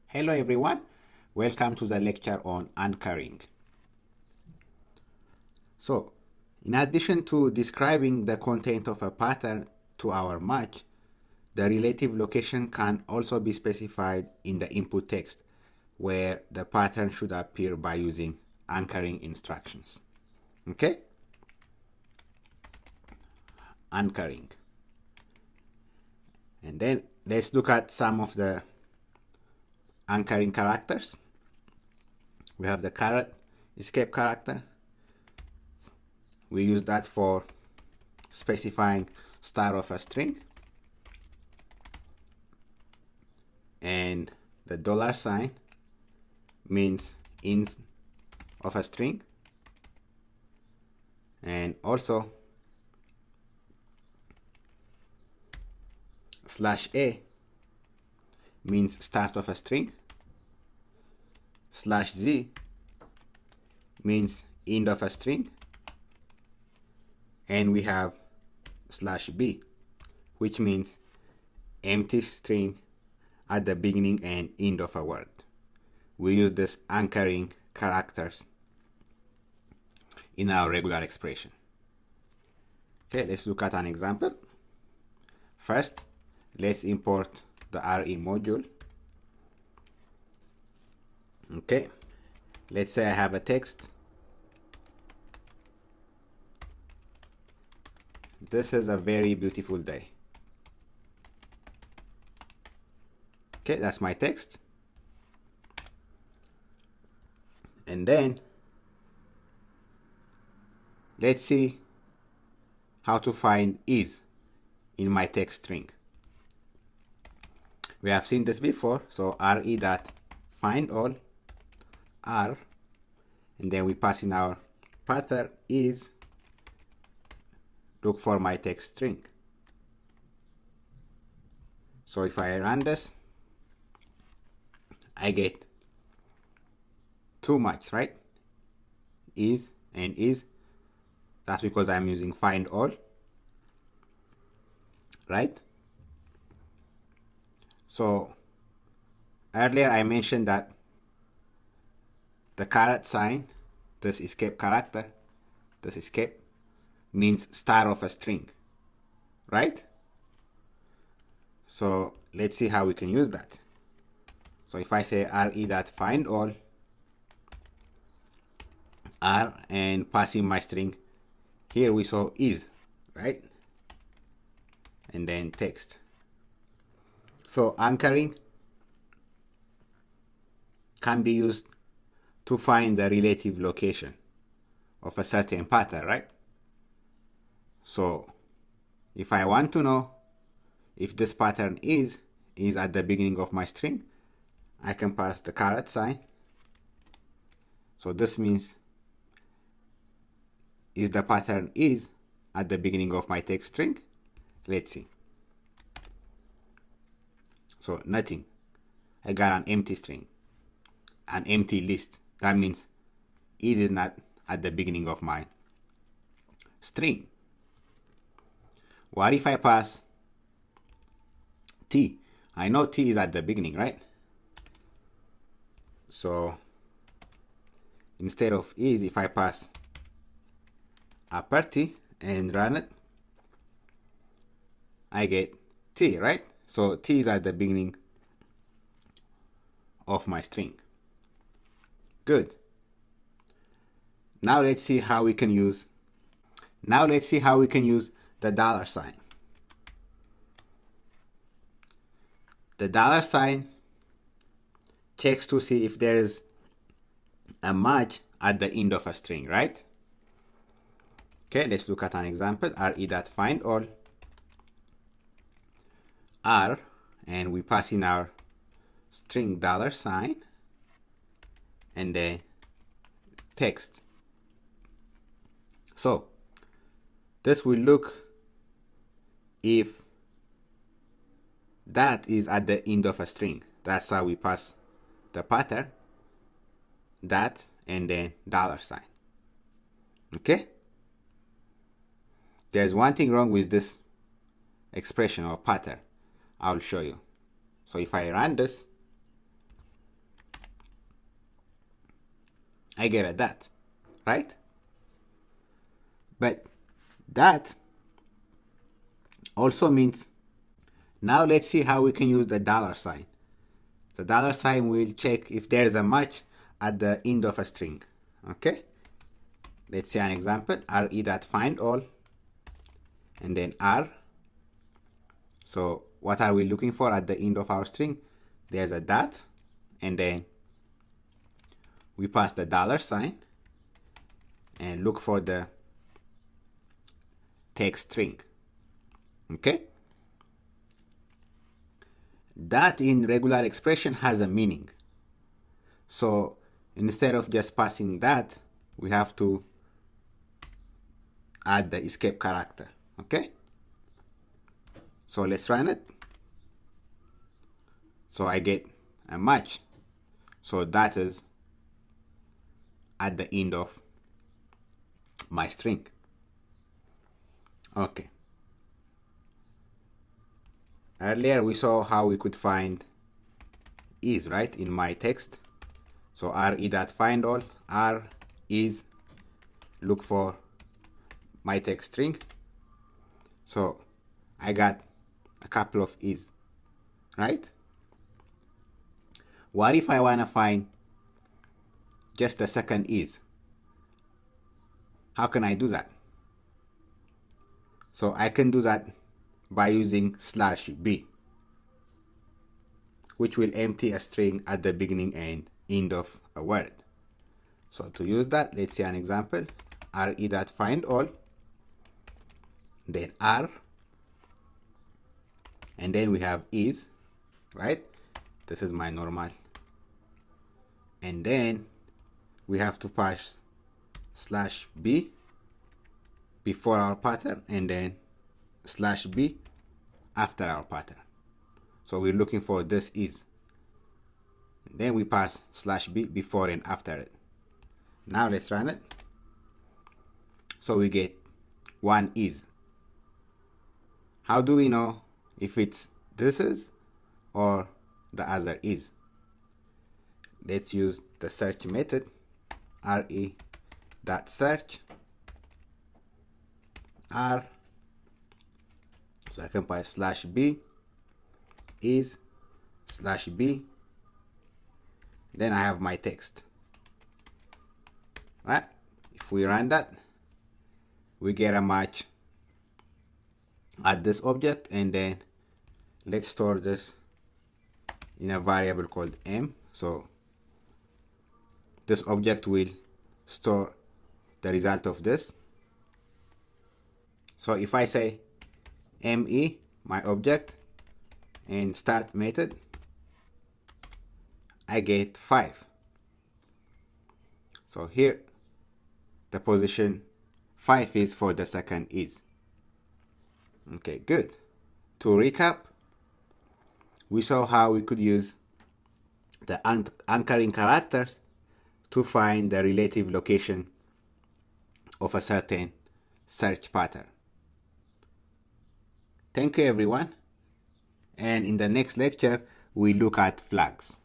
Hello everyone, welcome to the lecture on anchoring. So, in addition to describing the content of a pattern to our match, the relative location can also be specified in the input text, where the pattern should appear by using anchoring instructions. Okay? Anchoring. And then let's look at some of the anchoring characters. We have the escape character. We use that for specifying start of a string. And the $sign means end of a string. And also /a means start of a string. /z means end of a string. And we have /b, which means empty string at the beginning and end of a word. We use this anchoring characters in our regular expression. Okay, let's look at an example. First, let's import the RE module. Okay, let's say I have a text. This is a very beautiful day. Okay, that's my text. And then let's see how to find is in my text string. We have seen this before, so re.findAll r, and then we pass in our pattern is look for my text string. So if I run this, I get too much, right? Is and is. That's because I'm using find all, right? So earlier I mentioned that the caret sign, this escape character, this escape means start of a string, right? So let's see how we can use that. So if I say re.findAll r and passing my string, here we saw is, right? And then text. So anchoring can be used to find the relative location of a certain pattern, right? So if I want to know if this pattern is at the beginning of my string, I can pass the caret sign. So this means is the pattern is at the beginning of my text string? Let's see. So nothing. I got an empty string, an empty list. That means is not at the beginning of my string. What if I pass t? I know t is at the beginning, right? So instead of is, if I pass upper t and run it, I get t, right? So t is at the beginning of my string. Good. Now let's see how we can use the $sign. The $sign checks to see if there is a match at the end of a string, right? Okay, let's look at an example. re.findAll r, and we pass in our string $sign and then text. So this will look if that is at the end of a string. That's how we pass the pattern, that, and then $sign. Okay? There's one thing wrong with this expression or pattern. I'll show you. So if I run this, I get a dot, right? But that also means, now let's see how we can use the dollar sign. The dollar sign will check if there is a match at the end of a string. Okay? Let's see an example. re.findAll and then r. So what are we looking for at the end of our string? There's a dot, and then we pass the dollar sign and look for the text string. Okay? That in regular expression has a meaning. So instead of just passing that, we have to add the escape character. Okay? So let's run it. So I get a match. So that is at the end of my string. Okay. Earlier we saw how we could find is, right, in my text. So re.findAll, r is, look for my text string. So I got a couple of is, right? What if I want to find just the second is? How can I do that? So I can do that by using /b, which will empty a string at the beginning and end of a word. So to use that, let's see an example. re.findAll, then r, and then we have is, right? This is my normal. And then we have to pass /b before our pattern, and then /b after our pattern. So we're looking for this is. And then we pass /b before and after it. Now let's run it. So we get one is. How do we know if it's this is or the other is? Let's use the search method, re.search r. So I can pass /b is /b. Then I have my text. Right? If we run that, we get a match at this object, and then let's store this in a variable called m. So this object will store the result of this. So if I say me, my object, and start method, I get 5. So here the position 5 is for the second is. Okay, good. To recap, we saw how we could use the anchoring characters to find the relative location of a certain search pattern. Thank you everyone, and in the next lecture we look at flags.